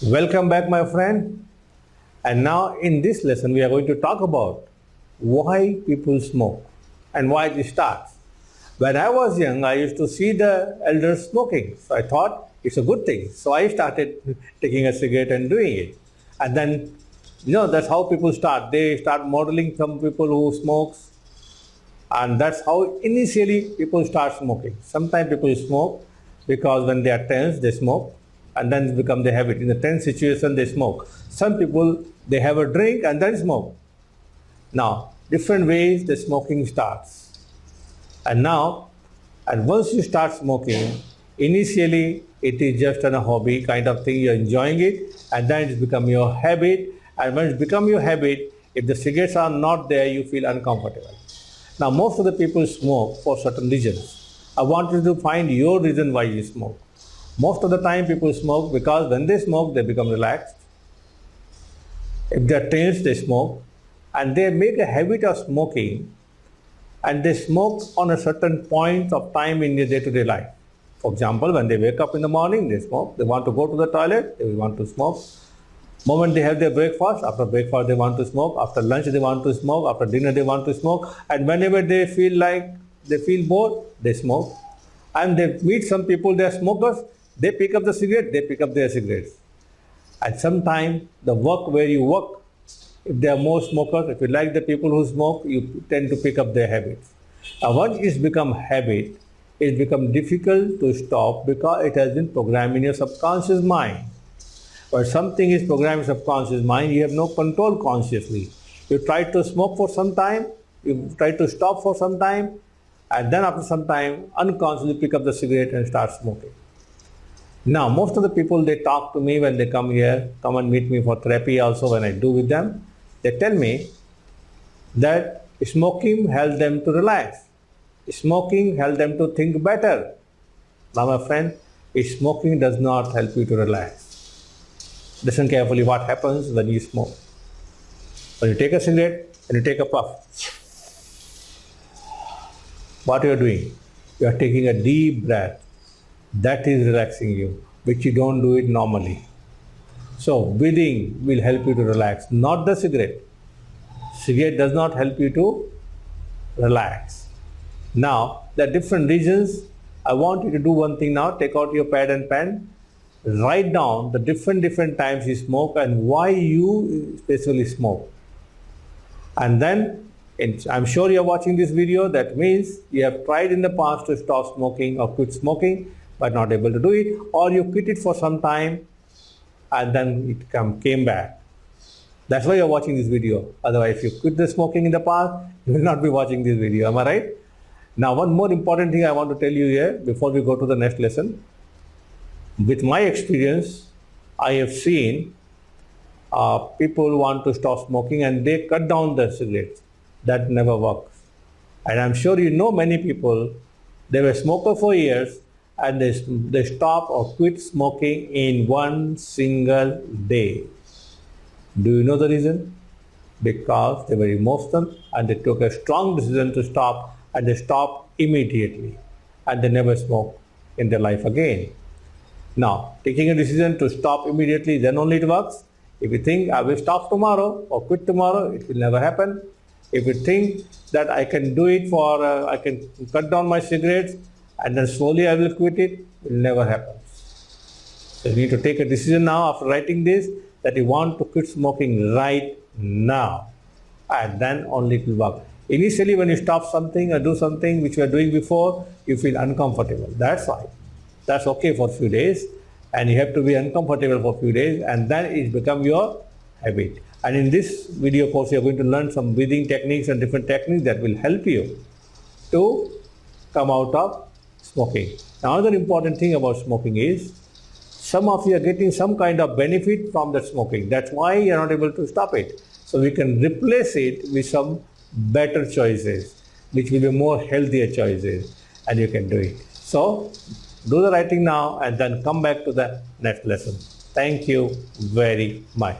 Welcome back, my friend. And now in this lesson, we are going to talk about why people smoke and why this starts. When I was young, I used to see the elders smoking. So I thought it's a good thing. So I started taking a cigarette and doing it. And then, that's how people start. They start modeling some people who smokes. And that's how initially people start smoking. Sometimes people smoke because when they are tense, they smoke. And then it becomes their habit. In a tense situation, they smoke. Some people, they have a drink and then smoke. Now, different ways the smoking starts. And once you start smoking, initially it is just a hobby kind of thing, you're enjoying it, and then it's become your habit. And when it's become your habit, if the cigarettes are not there, you feel uncomfortable. Now, most of the people smoke for certain reasons. I want you to find your reason why you smoke. Most of the time people smoke because when they smoke, they become relaxed. If they're tense, they smoke. And they make a habit of smoking. And they smoke on a certain point of time in their day-to-day life. For example, when they wake up in the morning, they smoke. They want to go to the toilet, they want to smoke. Moment they have their breakfast, after breakfast they want to smoke. After lunch they want to smoke. After dinner they want to smoke. And whenever they feel bored, they smoke. And they meet some people, they are smokers. They pick up the cigarette, they pick up their cigarettes. And sometimes the work where you work, if there are more smokers, if you like the people who smoke, you tend to pick up their habits. Now once it's become habit, it's become difficult to stop because it has been programmed in your subconscious mind. When something is programmed in your subconscious mind, you have no control consciously. You try to smoke for some time, you try to stop for some time, and then after some time, unconsciously pick up the cigarette and start smoking. Now, most of the people, they talk to me when they come here, come and meet me for therapy also when I do with them. They tell me that smoking helps them to relax. Smoking helps them to think better. Now, my friend, smoking does not help you to relax. Listen carefully what happens when you smoke. When you take a cigarette and you take a puff, what you are doing? You are taking a deep breath. That is relaxing you, which you don't do it normally. So breathing will help you to relax, not the cigarette. Cigarette does not help you to relax. Now, there are different reasons. I want you to do one thing now. Take out your pad and pen. Write down the different times you smoke and why you especially smoke. And then, I'm sure you're watching this video. That means you have tried in the past to stop smoking or quit smoking, but not able to do it, or you quit it for some time and then it came back. That's why you're watching this video. Otherwise, if you quit the smoking in the past, you will not be watching this video. Am I right? Now, one more important thing I want to tell you here before we go to the next lesson. With my experience, I have seen people want to stop smoking and they cut down the cigarettes. That never works. And I'm sure you know many people, they were smokers for years, and they stop or quit smoking in one single day. Do you know the reason? Because they were emotional and they took a strong decision to stop, and they stopped immediately and they never smoked in their life again. Now, taking a decision to stop immediately, then only it works. If you think I will stop tomorrow or quit tomorrow, it will never happen. If you think that I can do it I can cut down my cigarettes and then slowly I will quit it will never happen. So you need to take a decision now after writing this that you want to quit smoking right now, and then only it will work. Initially, when you stop something or do something which you were doing before, you feel uncomfortable. That's fine. That's okay for a few days, and you have to be uncomfortable for a few days, and then it becomes your habit. And in this video course, you are going to learn some breathing techniques and different techniques that will help you to come out of smoking. Now, another important thing about smoking is some of you are getting some kind of benefit from that smoking. That's why you are not able to stop it. So we can replace it with some better choices, which will be more healthier choices, and you can do it. So do the writing now and then come back to the next lesson. Thank you very much.